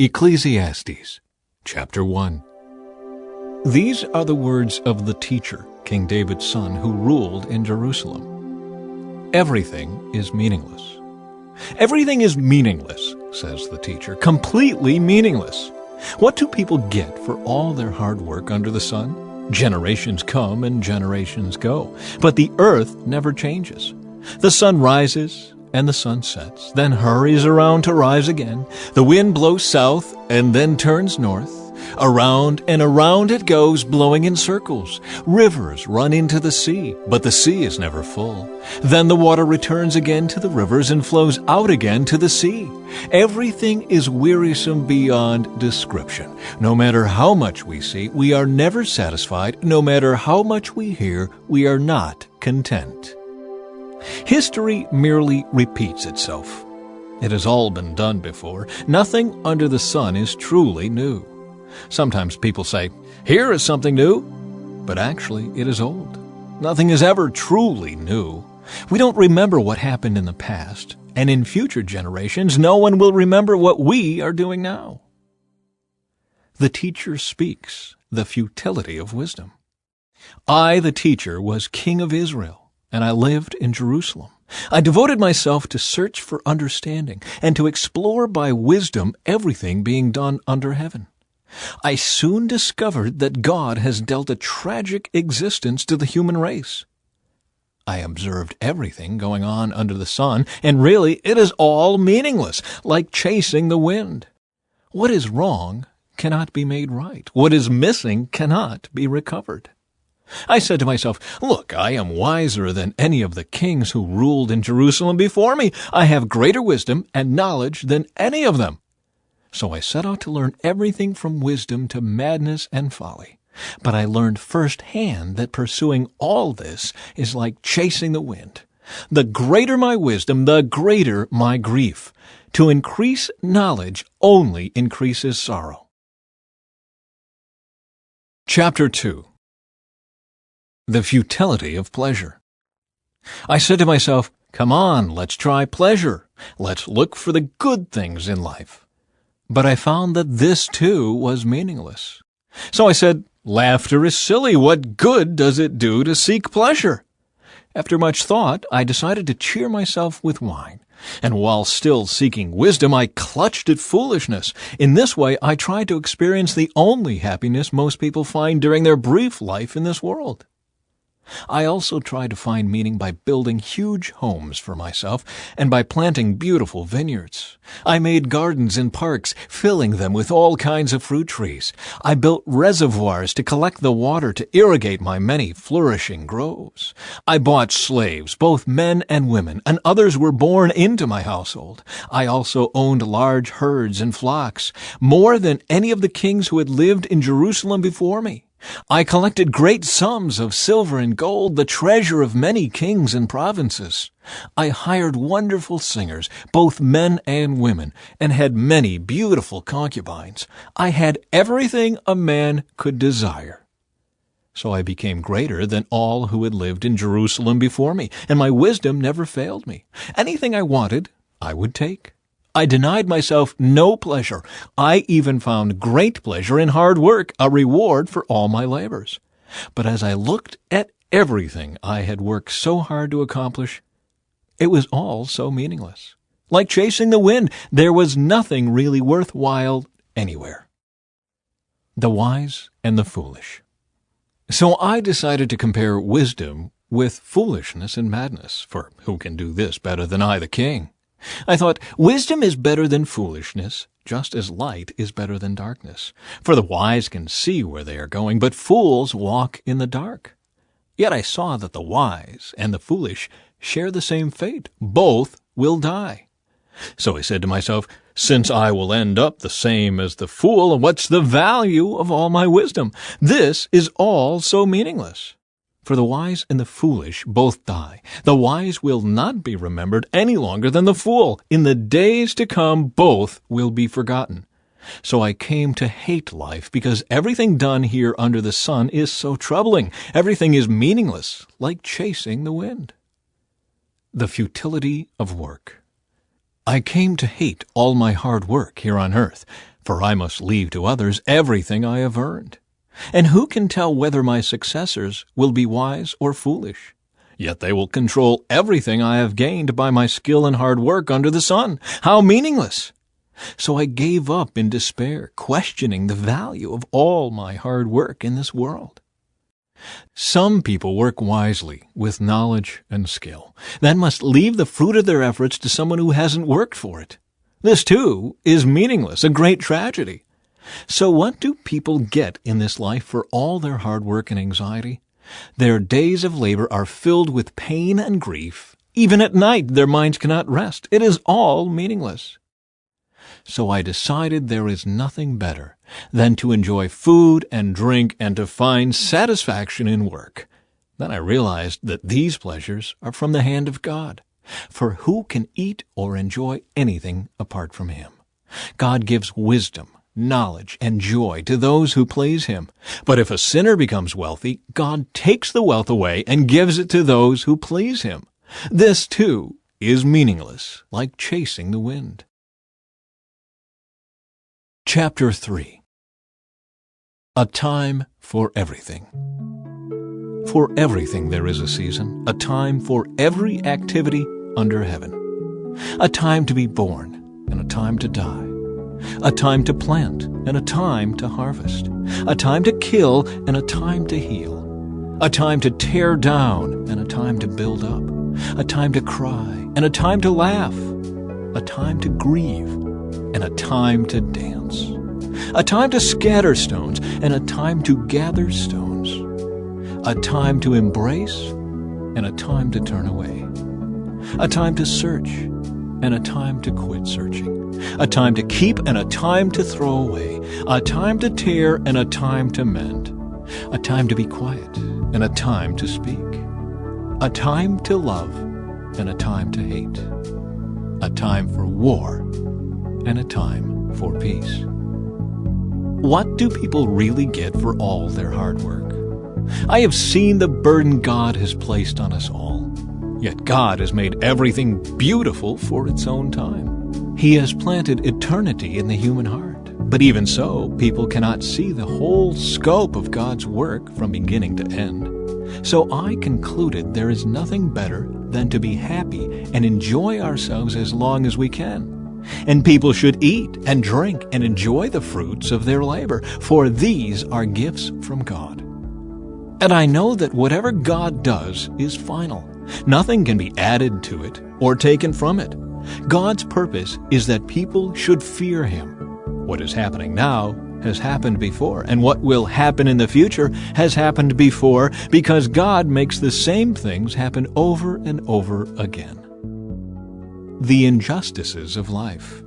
Ecclesiastes, chapter 1. These are the words of the teacher, King David's son, who ruled in Jerusalem. Everything is meaningless. Everything is meaningless, says the teacher, completely meaningless. What do people get for all their hard work under the sun? Generations come and generations go, but the earth never changes. The sun rises and the sun sets, then hurries around to rise again. The wind blows south and then turns north. Around and around it goes, blowing in circles. Rivers run into the sea, but the sea is never full. Then the water returns again to the rivers and flows out again to the sea. Everything is wearisome beyond description. No matter how much we see, we are never satisfied. No matter how much we hear, we are not content. History merely repeats itself. It has all been done before. Nothing under the sun is truly new. Sometimes people say, "Here is something new," but actually it is old. Nothing is ever truly new. We don't remember what happened in the past, and in future generations, no one will remember what we are doing now. The teacher speaks the futility of wisdom. I, the teacher, was king of Israel, and I lived in Jerusalem. I devoted myself to search for understanding and to explore by wisdom everything being done under heaven. I soon discovered that God has dealt a tragic existence to the human race. I observed everything going on under the sun, and really it is all meaningless, like chasing the wind. What is wrong cannot be made right. What is missing cannot be recovered. I said to myself, "Look, I am wiser than any of the kings who ruled in Jerusalem before me. I have greater wisdom and knowledge than any of them." So I set out to learn everything from wisdom to madness and folly. But I learned firsthand that pursuing all this is like chasing the wind. The greater my wisdom, the greater my grief. To increase knowledge only increases sorrow. Chapter 2. The futility of pleasure. I said to myself, "Come on, let's try pleasure. Let's look for the good things in life." But I found that this too was meaningless. So I said, "Laughter is silly. What good does it do to seek pleasure?" After much thought, I decided to cheer myself with wine. And while still seeking wisdom, I clutched at foolishness. In this way, I tried to experience the only happiness most people find during their brief life in this world. I also tried to find meaning by building huge homes for myself and by planting beautiful vineyards. I made gardens and parks, filling them with all kinds of fruit trees. I built reservoirs to collect the water to irrigate my many flourishing groves. I bought slaves, both men and women, and others were born into my household. I also owned large herds and flocks, more than any of the kings who had lived in Jerusalem before me. I collected great sums of silver and gold, the treasure of many kings and provinces. I hired wonderful singers, both men and women, and had many beautiful concubines. I had everything a man could desire. So I became greater than all who had lived in Jerusalem before me, and my wisdom never failed me. Anything I wanted, I would take. I denied myself no pleasure. I even found great pleasure in hard work, a reward for all my labors. But as I looked at everything I had worked so hard to accomplish, it was all so meaningless. Like chasing the wind, there was nothing really worthwhile anywhere. The wise and the foolish. So I decided to compare wisdom with foolishness and madness, for who can do this better than I, the king? I thought, wisdom is better than foolishness, just as light is better than darkness. For the wise can see where they are going, but fools walk in the dark. Yet I saw that the wise and the foolish share the same fate. Both will die. So I said to myself, since I will end up the same as the fool, what's the value of all my wisdom? This is all so meaningless. For the wise and the foolish both die. The wise will not be remembered any longer than the fool. In the days to come, both will be forgotten. So I came to hate life because everything done here under the sun is so troubling. Everything is meaningless, like chasing the wind. The futility of work. I came to hate all my hard work here on earth, for I must leave to others everything I have earned. And who can tell whether my successors will be wise or foolish? Yet they will control everything I have gained by my skill and hard work under the sun. How meaningless! So I gave up in despair, questioning the value of all my hard work in this world. Some people work wisely with knowledge and skill, then must leave the fruit of their efforts to someone who hasn't worked for it. This, too, is meaningless, a great tragedy. So what do people get in this life for all their hard work and anxiety? Their days of labor are filled with pain and grief. Even at night, their minds cannot rest. It is all meaningless. So I decided there is nothing better than to enjoy food and drink and to find satisfaction in work. Then I realized that these pleasures are from the hand of God. For who can eat or enjoy anything apart from Him? God gives wisdom, knowledge, and joy to those who please Him. But if a sinner becomes wealthy, God takes the wealth away and gives it to those who please Him. This, too, is meaningless, like chasing the wind. Chapter 3. A time for everything. For everything there is a season, a time for every activity under heaven. A time to be born and a time to die. A time to plant and a time to harvest. A time to kill and a time to heal. A time to tear down and a time to build up. A time to cry and a time to laugh. A time to grieve and a time to dance. A time to scatter stones and a time to gather stones. A time to embrace and a time to turn away. A time to search and a time to quit searching. A time to keep and a time to throw away. A time to tear and a time to mend. A time to be quiet and a time to speak. A time to love and a time to hate. A time for war and a time for peace. What do people really get for all their hard work? I have seen the burden God has placed on us all. Yet God has made everything beautiful for its own time. He has planted eternity in the human heart. But even so, people cannot see the whole scope of God's work from beginning to end. So I concluded there is nothing better than to be happy and enjoy ourselves as long as we can. And people should eat and drink and enjoy the fruits of their labor, for these are gifts from God. And I know that whatever God does is final. Nothing can be added to it or taken from it. God's purpose is that people should fear Him. What is happening now has happened before, and what will happen in the future has happened before, because God makes the same things happen over and over again. The injustices of life.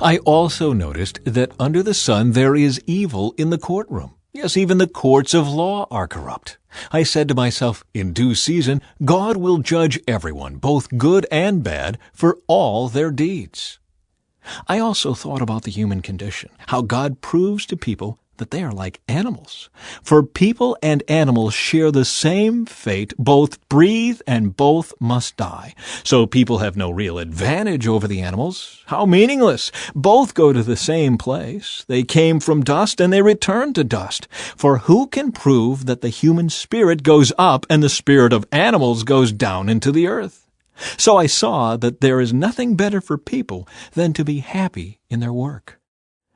I also noticed that under the sun there is evil in the courtroom. Yes, even the courts of law are corrupt. I said to myself, in due season, God will judge everyone, both good and bad, for all their deeds. I also thought about the human condition, how God proves to people that they are like animals. For people and animals share the same fate, both breathe and both must die. So people have no real advantage over the animals. How meaningless! Both go to the same place. They came from dust and they return to dust. For who can prove that the human spirit goes up and the spirit of animals goes down into the earth? So I saw that there is nothing better for people than to be happy in their work.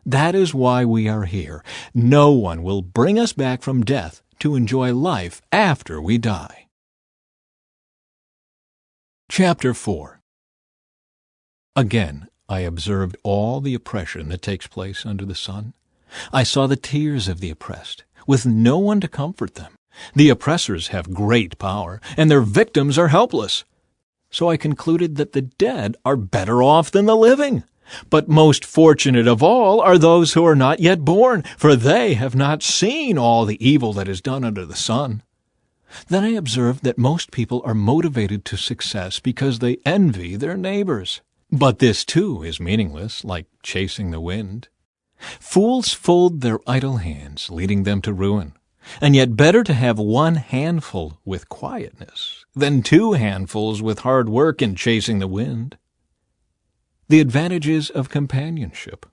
That is why we are here. No one will bring us back from death to enjoy life after we die. Chapter 4. Again, I observed all the oppression that takes place under the sun. I saw the tears of the oppressed, with no one to comfort them. The oppressors have great power, and their victims are helpless. So I concluded that the dead are better off than the living. But most fortunate of all are those who are not yet born, for they have not seen all the evil that is done under the sun. Then I observed that most people are motivated to success because they envy their neighbors. But this, too, is meaningless, like chasing the wind. Fools fold their idle hands, leading them to ruin. And yet better to have one handful with quietness than two handfuls with hard work and chasing the wind. The advantages of companionship.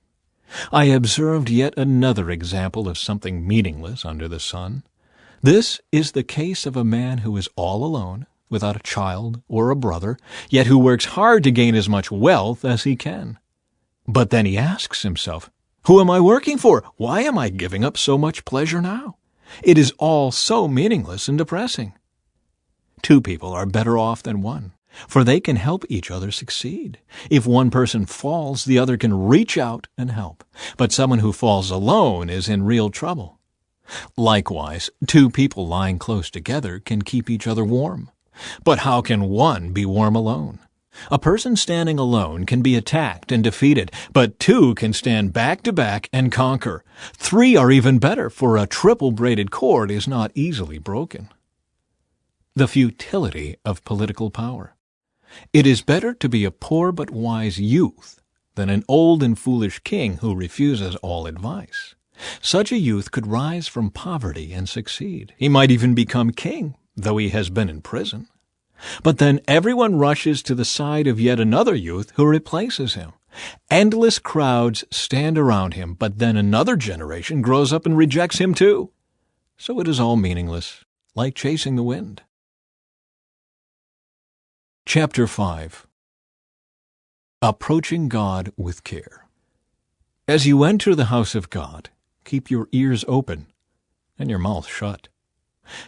I observed yet another example of something meaningless under the sun. This is the case of a man who is all alone, without a child or a brother, yet who works hard to gain as much wealth as he can. But then he asks himself, who am I working for? Why am I giving up so much pleasure now? It is all so meaningless and depressing. Two people are better off than one, for they can help each other succeed. If one person falls, the other can reach out and help. But someone who falls alone is in real trouble. Likewise, two people lying close together can keep each other warm. But how can one be warm alone? A person standing alone can be attacked and defeated, but two can stand back to back and conquer. Three are even better, for a triple-braided cord is not easily broken. The futility of political power. It is better to be a poor but wise youth than an old and foolish king who refuses all advice. Such a youth could rise from poverty and succeed. He might even become king, though he has been in prison. But then everyone rushes to the side of yet another youth who replaces him. Endless crowds stand around him, but then another generation grows up and rejects him too. So it is all meaningless, like chasing the wind. Chapter 5. Approaching God with care. As you enter the house of God, keep your ears open and your mouth shut.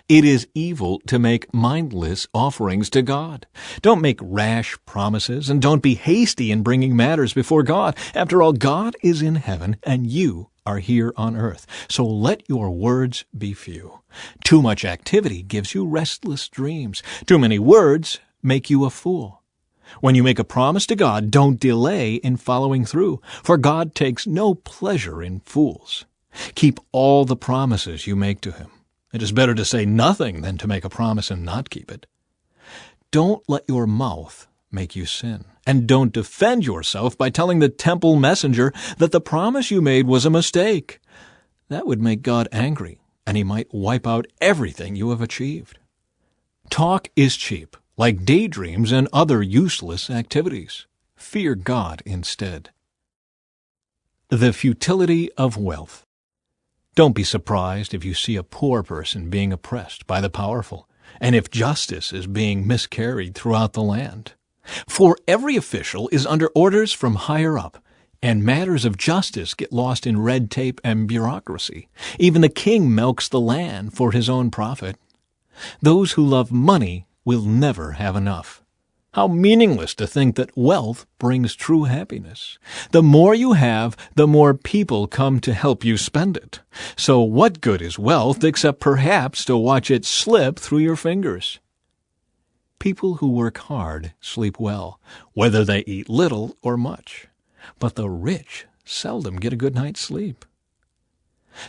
It is evil to make mindless offerings to God. Don't make rash promises, and don't be hasty in bringing matters before God. After all, God is in heaven, and you are here on earth. So let your words be few. Too much activity gives you restless dreams. Too many words make you a fool. When you make a promise to God, don't delay in following through, for God takes no pleasure in fools. Keep all the promises you make to Him. It is better to say nothing than to make a promise and not keep it. Don't let your mouth make you sin, and don't defend yourself by telling the temple messenger that the promise you made was a mistake. That would make God angry, and He might wipe out everything you have achieved. Talk is cheap, like daydreams and other useless activities. Fear God instead. The futility of wealth. Don't be surprised if you see a poor person being oppressed by the powerful, and if justice is being miscarried throughout the land. For every official is under orders from higher up, and matters of justice get lost in red tape and bureaucracy. Even the king milks the land for his own profit. Those who love money will never have enough. How meaningless to think that wealth brings true happiness. The more you have, the more people come to help you spend it. So what good is wealth except perhaps to watch it slip through your fingers? People who work hard sleep well, whether they eat little or much. But the rich seldom get a good night's sleep.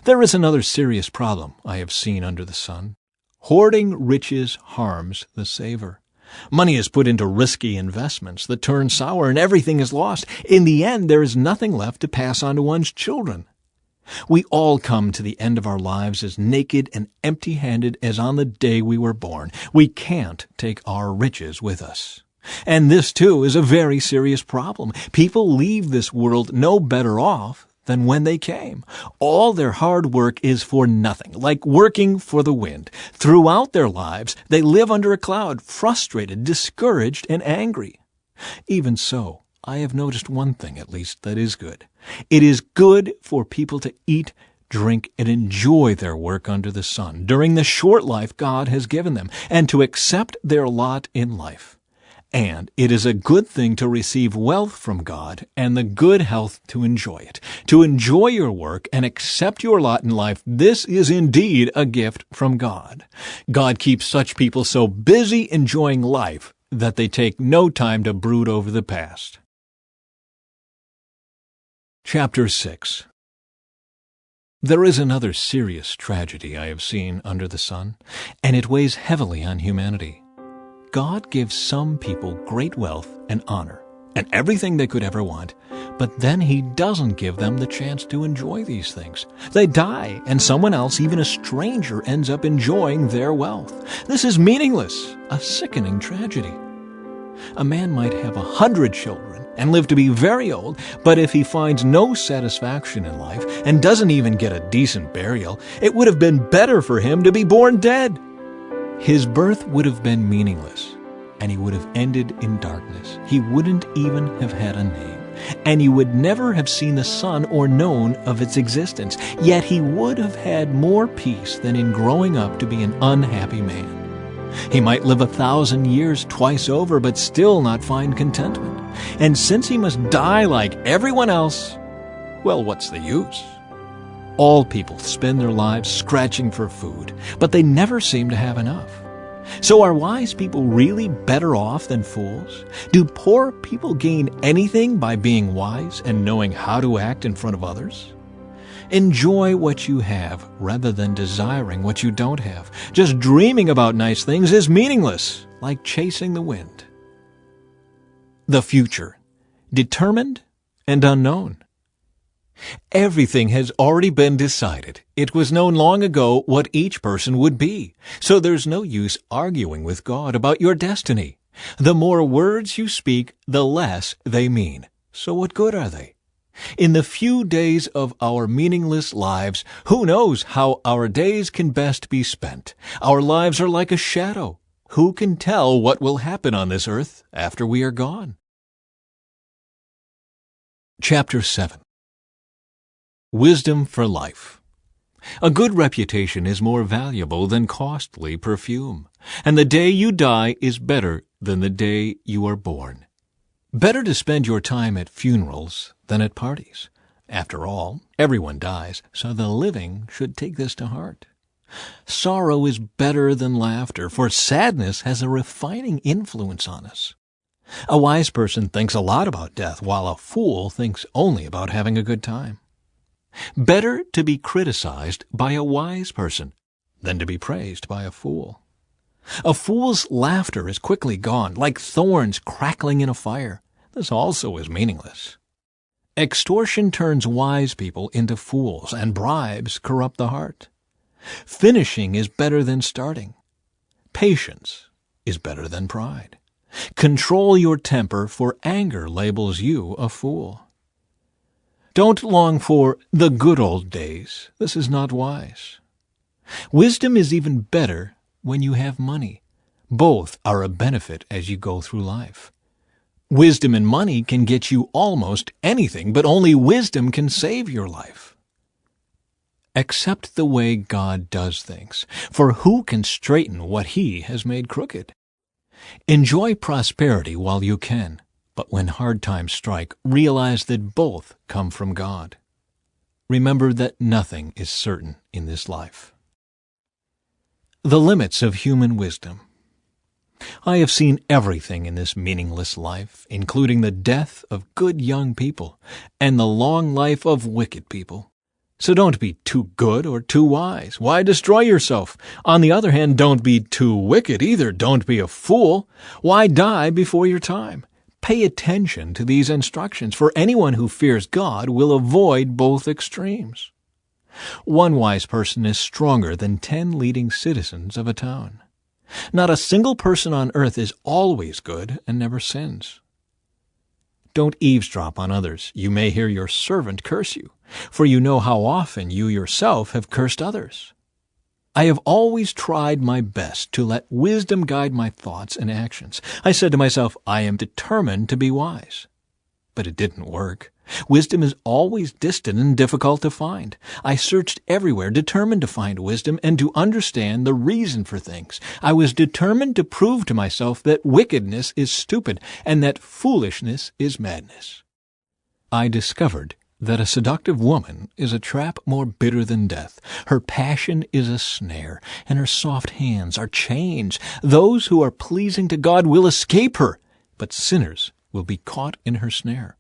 There is another serious problem I have seen under the sun. Hoarding riches harms the saver. Money is put into risky investments that turn sour, and everything is lost. In the end, there is nothing left to pass on to one's children. We all come to the end of our lives as naked and empty-handed as on the day we were born. We can't take our riches with us. And this, too, is a very serious problem. People leave this world no better off than when they came. All their hard work is for nothing, like working for the wind. Throughout their lives, they live under a cloud, frustrated, discouraged, and angry. Even so, I have noticed one thing, at least, that is good. It is good for people to eat, drink, and enjoy their work under the sun during the short life God has given them, and to accept their lot in life. And it is a good thing to receive wealth from God and the good health to enjoy it. To enjoy your work and accept your lot in life, this is indeed a gift from God. God keeps such people so busy enjoying life that they take no time to brood over the past. Chapter 6. There is another serious tragedy I have seen under the sun, and it weighs heavily on humanity. God gives some people great wealth and honor and everything they could ever want, but then He doesn't give them the chance to enjoy these things. They die, and someone else, even a stranger, ends up enjoying their wealth. This is meaningless, a sickening tragedy. A man might have 100 children and live to be very old, but if he finds no satisfaction in life and doesn't even get a decent burial, it would have been better for him to be born dead. His birth would have been meaningless, and he would have ended in darkness. He wouldn't even have had a name, and he would never have seen the sun or known of its existence. Yet he would have had more peace than in growing up to be an unhappy man. He might live 1,000 years twice over, but still not find contentment. And since he must die like everyone else, well, what's the use? All people spend their lives scratching for food, but they never seem to have enough. So are wise people really better off than fools? Do poor people gain anything by being wise and knowing how to act in front of others? Enjoy what you have rather than desiring what you don't have. Just dreaming about nice things is meaningless, like chasing the wind. The future, determined and unknown. Everything has already been decided. It was known long ago what each person would be. So there's no use arguing with God about your destiny. The more words you speak, the less they mean. So what good are they? In the few days of our meaningless lives, who knows how our days can best be spent? Our lives are like a shadow. Who can tell what will happen on this earth after we are gone? Chapter 7. Wisdom for life. A good reputation is more valuable than costly perfume, and the day you die is better than the day you are born. Better to spend your time at funerals than at parties. After all, everyone dies, so the living should take this to heart. Sorrow is better than laughter, for sadness has a refining influence on us. A wise person thinks a lot about death, while a fool thinks only about having a good time. Better to be criticized by a wise person than to be praised by a fool. A fool's laughter is quickly gone, like thorns crackling in a fire. This also is meaningless. Extortion turns wise people into fools, and bribes corrupt the heart. Finishing is better than starting. Patience is better than pride. Control your temper, for anger labels you a fool. Don't long for the good old days. This is not wise. Wisdom is even better when you have money. Both are a benefit as you go through life. Wisdom and money can get you almost anything, but only wisdom can save your life. Accept the way God does things, for who can straighten what He has made crooked? Enjoy prosperity while you can, but when hard times strike, realize that both come from God. Remember that nothing is certain in this life. The limits of human wisdom. I have seen everything in this meaningless life, including the death of good young people and the long life of wicked people. So don't be too good or too wise. Why destroy yourself? On the other hand, don't be too wicked either. Don't be a fool. Why die before your time? Pay attention to these instructions, for anyone who fears God will avoid both extremes. One wise person is stronger than 10 leading citizens of a town. Not a single person on earth is always good and never sins. Don't eavesdrop on others. You may hear your servant curse you, for you know how often you yourself have cursed others. I have always tried my best to let wisdom guide my thoughts and actions. I said to myself, I am determined to be wise. But it didn't work. Wisdom is always distant and difficult to find. I searched everywhere, determined to find wisdom and to understand the reason for things. I was determined to prove to myself that wickedness is stupid and that foolishness is madness. I discovered that a seductive woman is a trap more bitter than death. Her passion is a snare, and her soft hands are chains. Those who are pleasing to God will escape her, but sinners will be caught in her snare.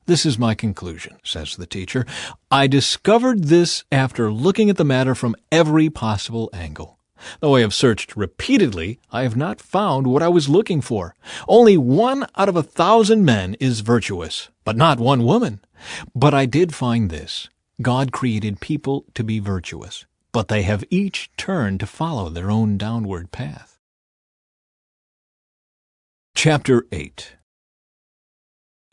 This is my conclusion, says the teacher. I discovered this after looking at the matter from every possible angle. Though I have searched repeatedly, I have not found what I was looking for. Only 1 out of 1,000 men is virtuous, but not one woman. But I did find this. God created people to be virtuous, but they have each turned to follow their own downward path. Chapter 8.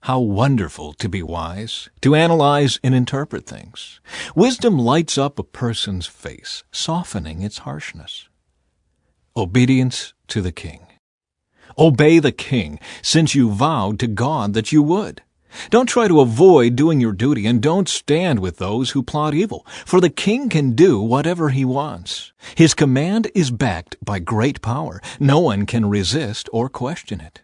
How wonderful to be wise, to analyze and interpret things. Wisdom lights up a person's face, softening its harshness. Obedience to the king. Obey the king, since you vowed to God that you would. Don't try to avoid doing your duty, and don't stand with those who plot evil, for the king can do whatever he wants. His command is backed by great power. No one can resist or question it.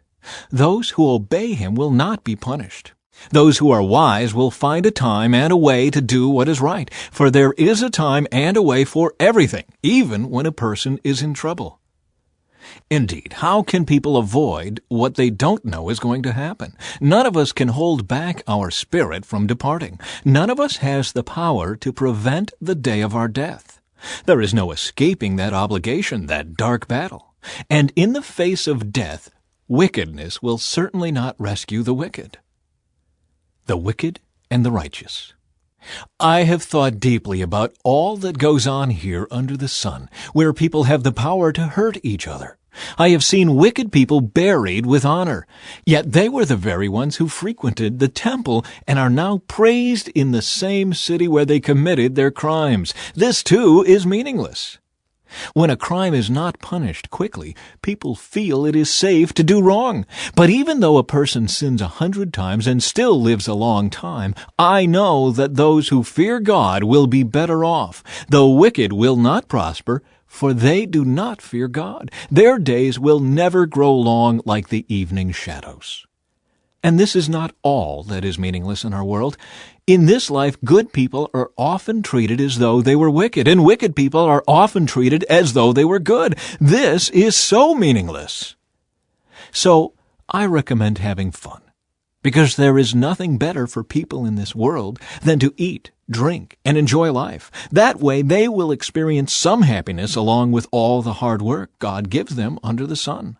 Those who obey him will not be punished. Those who are wise will find a time and a way to do what is right, for there is a time and a way for everything, even when a person is in trouble. Indeed, how can people avoid what they don't know is going to happen? None of us can hold back our spirit from departing. None of us has the power to prevent the day of our death. There is no escaping that obligation, that dark battle. And in the face of death, wickedness will certainly not rescue the wicked. The wicked and the righteous. I have thought deeply about all that goes on here under the sun, where people have the power to hurt each other. I have seen wicked people buried with honor, yet they were the very ones who frequented the temple and are now praised in the same city where they committed their crimes. This, too, is meaningless. When a crime is not punished quickly, people feel it is safe to do wrong. But even though a person sins 100 times and still lives a long time, I know that those who fear God will be better off. The wicked will not prosper, for they do not fear God. Their days will never grow long like the evening shadows. And this is not all that is meaningless in our world. In this life, good people are often treated as though they were wicked, and wicked people are often treated as though they were good. This is so meaningless. So, I recommend having fun, because there is nothing better for people in this world than to eat, drink, and enjoy life. That way, they will experience some happiness along with all the hard work God gives them under the sun.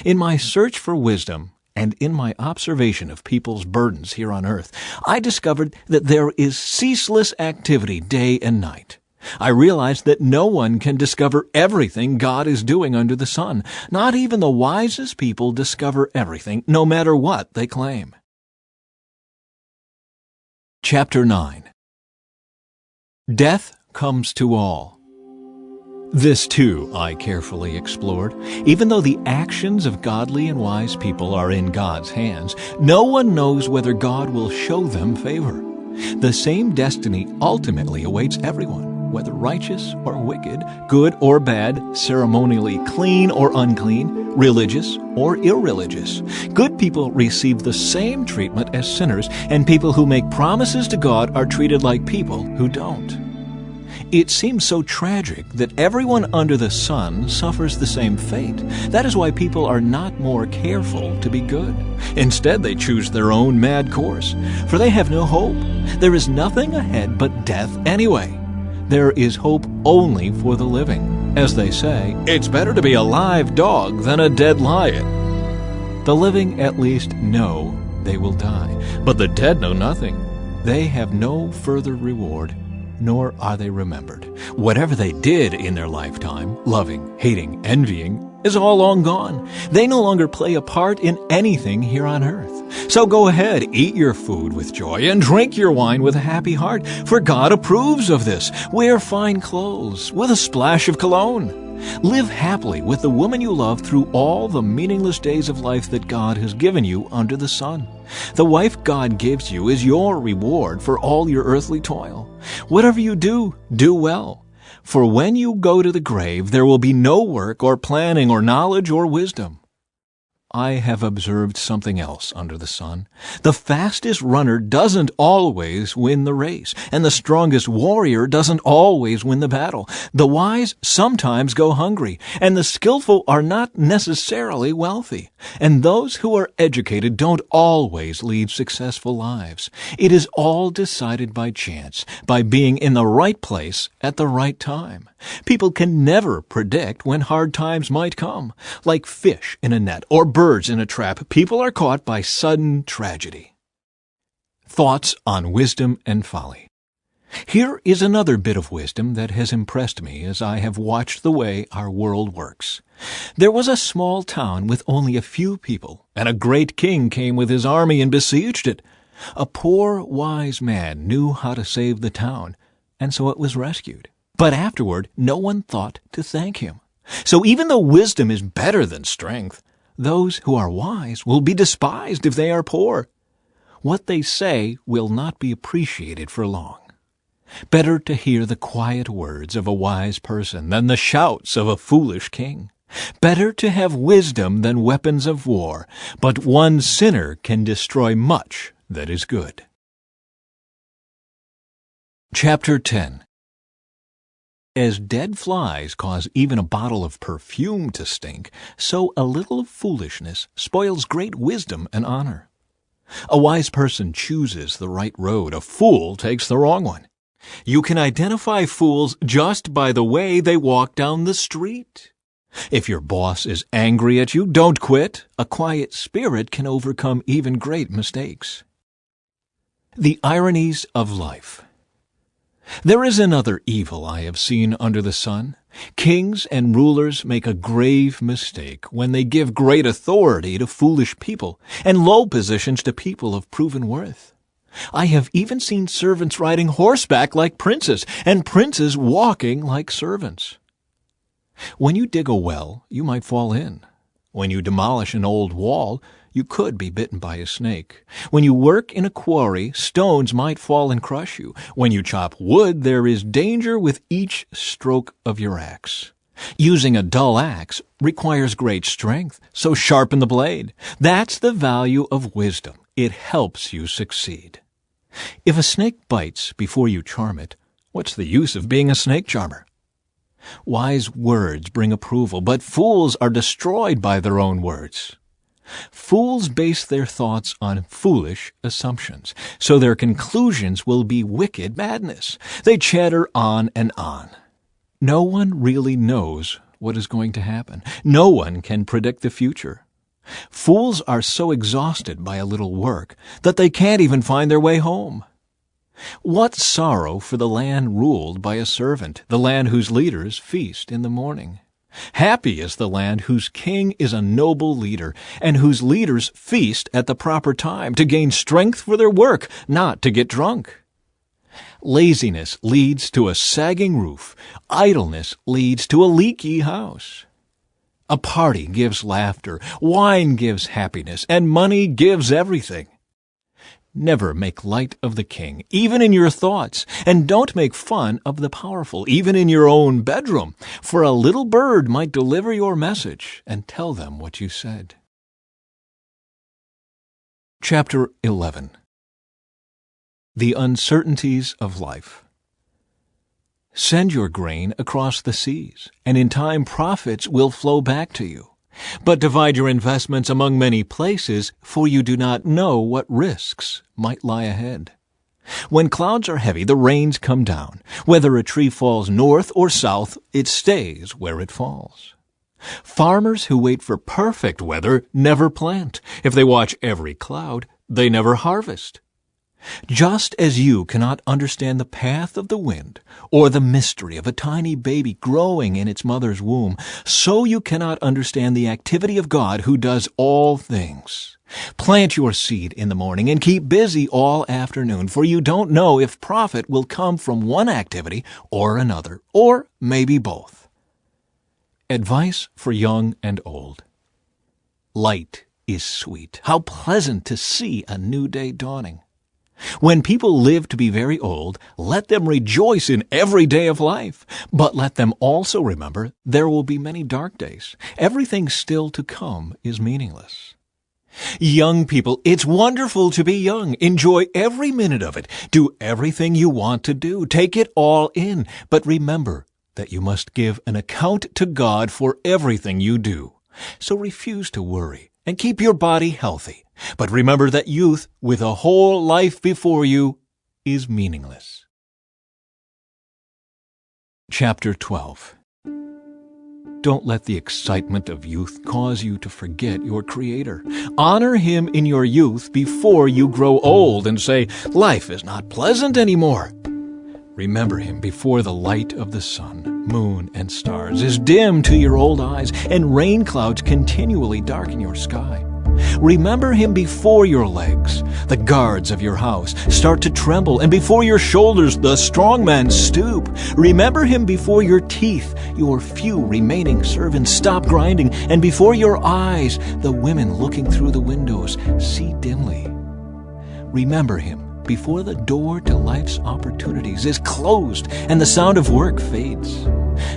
In my search for wisdom, and in my observation of people's burdens here on earth, I discovered that there is ceaseless activity day and night. I realized that no one can discover everything God is doing under the sun. Not even the wisest people discover everything, no matter what they claim. Chapter 9. Death comes to all. This, too, I carefully explored. Even though the actions of godly and wise people are in God's hands, no one knows whether God will show them favor. The same destiny ultimately awaits everyone, whether righteous or wicked, good or bad, ceremonially clean or unclean, religious or irreligious. Good people receive the same treatment as sinners, and people who make promises to God are treated like people who don't. It seems so tragic that everyone under the sun suffers the same fate. That is why people are not more careful to be good. Instead, they choose their own mad course, for they have no hope. There is nothing ahead but death anyway. There is hope only for the living. As they say, it's better to be a live dog than a dead lion. The living at least know they will die, but the dead know nothing. They have no further reward, nor are they remembered. Whatever they did in their lifetime, loving, hating, envying, is all long gone. They no longer play a part in anything here on earth. So go ahead, eat your food with joy, and drink your wine with a happy heart, for God approves of this. Wear fine clothes with a splash of cologne. Live happily with the woman you love through all the meaningless days of life that God has given you under the sun. The wife God gives you is your reward for all your earthly toil. Whatever you do, do well. For when you go to the grave, there will be no work or planning or knowledge or wisdom. I have observed something else under the sun. The fastest runner doesn't always win the race, and the strongest warrior doesn't always win the battle. The wise sometimes go hungry, and the skillful are not necessarily wealthy. And those who are educated don't always lead successful lives. It is all decided by chance, by being in the right place at the right time. People can never predict when hard times might come. Like fish in a net or birds in a trap, people are caught by sudden tragedy. Thoughts on wisdom and folly. Here is another bit of wisdom that has impressed me as I have watched the way our world works. There was a small town with only a few people, and a great king came with his army and besieged it. A poor, wise man knew how to save the town, and so it was rescued. But afterward, no one thought to thank him. So even though wisdom is better than strength, those who are wise will be despised if they are poor. What they say will not be appreciated for long. Better to hear the quiet words of a wise person than the shouts of a foolish king. Better to have wisdom than weapons of war, but one sinner can destroy much that is good. Chapter 10. As dead flies cause even a bottle of perfume to stink, so a little of foolishness spoils great wisdom and honor. A wise person chooses the right road, a fool takes the wrong one. You can identify fools just by the way they walk down the street. If your boss is angry at you, don't quit. A quiet spirit can overcome even great mistakes. The ironies of life. There is another evil I have seen under the sun. Kings and rulers make a grave mistake when they give great authority to foolish people and low positions to people of proven worth. I have even seen servants riding horseback like princes, and princes walking like servants. When you dig a well, you might fall in. When you demolish an old wall, you could be bitten by a snake. When you work in a quarry, stones might fall and crush you. When you chop wood, there is danger with each stroke of your axe. Using a dull axe requires great strength, so sharpen the blade. That's the value of wisdom. It helps you succeed. If a snake bites before you charm it, what's the use of being a snake charmer? Wise words bring approval, but fools are destroyed by their own words. Fools base their thoughts on foolish assumptions, so their conclusions will be wicked madness. They chatter on and on. No one really knows what is going to happen. No one can predict the future. Fools are so exhausted by a little work that they can't even find their way home. What sorrow for the land ruled by a servant, the land whose leaders feast in the morning. Happy is the land whose king is a noble leader, and whose leaders feast at the proper time to gain strength for their work, not to get drunk. Laziness leads to a sagging roof. Idleness leads to a leaky house. A party gives laughter, wine gives happiness, and money gives everything. Never make light of the king, even in your thoughts, and don't make fun of the powerful, even in your own bedroom, for a little bird might deliver your message and tell them what you said. Chapter 11. The Uncertainties of Life. Send your grain across the seas, and in time profits will flow back to you. But divide your investments among many places, for you do not know what risks might lie ahead. When clouds are heavy, the rains come down. Whether a tree falls north or south, it stays where it falls. Farmers who wait for perfect weather never plant. If they watch every cloud, they never harvest. Just as you cannot understand the path of the wind or the mystery of a tiny baby growing in its mother's womb, so you cannot understand the activity of God who does all things. Plant your seed in the morning and keep busy all afternoon, for you don't know if profit will come from one activity or another, or maybe both. Advice for young and old. Light is sweet. How pleasant to see a new day dawning. When people live to be very old, let them rejoice in every day of life. But let them also remember there will be many dark days. Everything still to come is meaningless. Young people, it's wonderful to be young. Enjoy every minute of it. Do everything you want to do. Take it all in. But remember that you must give an account to God for everything you do. So refuse to worry and keep your body healthy. But remember that youth, with a whole life before you, is meaningless. Chapter 12. Don't let the excitement of youth cause you to forget your Creator. Honor Him in your youth before you grow old and say, "Life is not pleasant anymore." Remember him before the light of the sun, moon, and stars is dim to your old eyes, and rain clouds continually darken your sky. Remember him before your legs, the guards of your house, start to tremble, and before your shoulders the strong men stoop. Remember him before your teeth, your few remaining servants stop grinding, and before your eyes the women looking through the windows see dimly. Remember him before the door to life's opportunities is closed and the sound of work fades.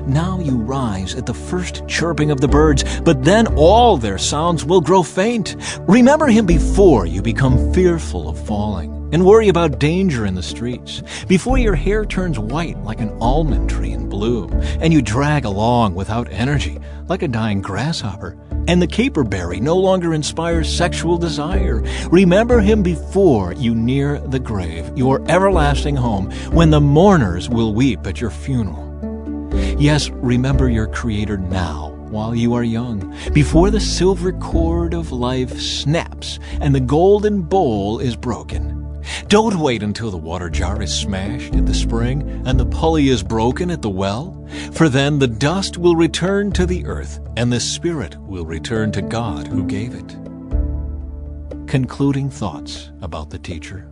Now you rise at the first chirping of the birds, but then all their sounds will grow faint. Remember him before you become fearful of falling and worry about danger in the streets, before your hair turns white like an almond tree in bloom, and you drag along without energy like a dying grasshopper, and the caperberry no longer inspires sexual desire. Remember him before you near the grave, your everlasting home, when the mourners will weep at your funeral. Yes, remember your Creator now, while you are young, before the silver cord of life snaps and the golden bowl is broken. Don't wait until the water jar is smashed at the spring and the pulley is broken at the well, for then the dust will return to the earth and the spirit will return to God who gave it. Concluding thoughts about the teacher.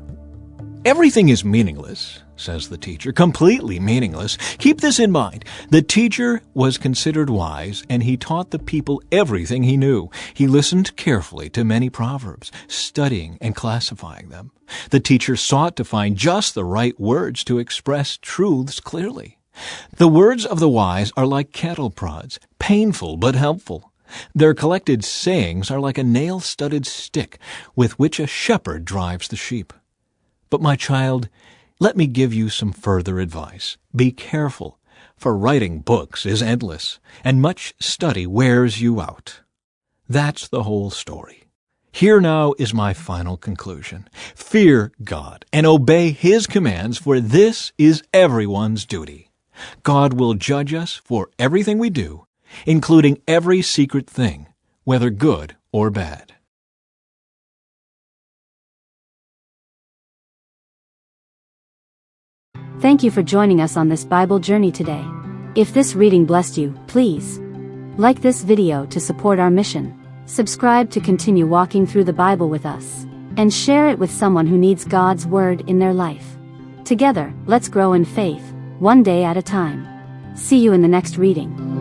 Everything is meaningless, says the teacher, completely meaningless. Keep this in mind. The teacher was considered wise, and he taught the people everything he knew. He listened carefully to many proverbs, studying and classifying them. The teacher sought to find just the right words to express truths clearly. The words of the wise are like cattle prods, painful but helpful. Their collected sayings are like a nail-studded stick with which a shepherd drives the sheep. But my child, let me give you some further advice. Be careful, for writing books is endless, and much study wears you out. That's the whole story. Here now is my final conclusion. Fear God and obey His commands, for this is everyone's duty. God will judge us for everything we do, including every secret thing, whether good or bad. Thank you for joining us on this Bible journey today. If this reading blessed you, please like this video to support our mission, subscribe to continue walking through the Bible with us, and share it with someone who needs God's Word in their life. Together, let's grow in faith, one day at a time. See you in the next reading.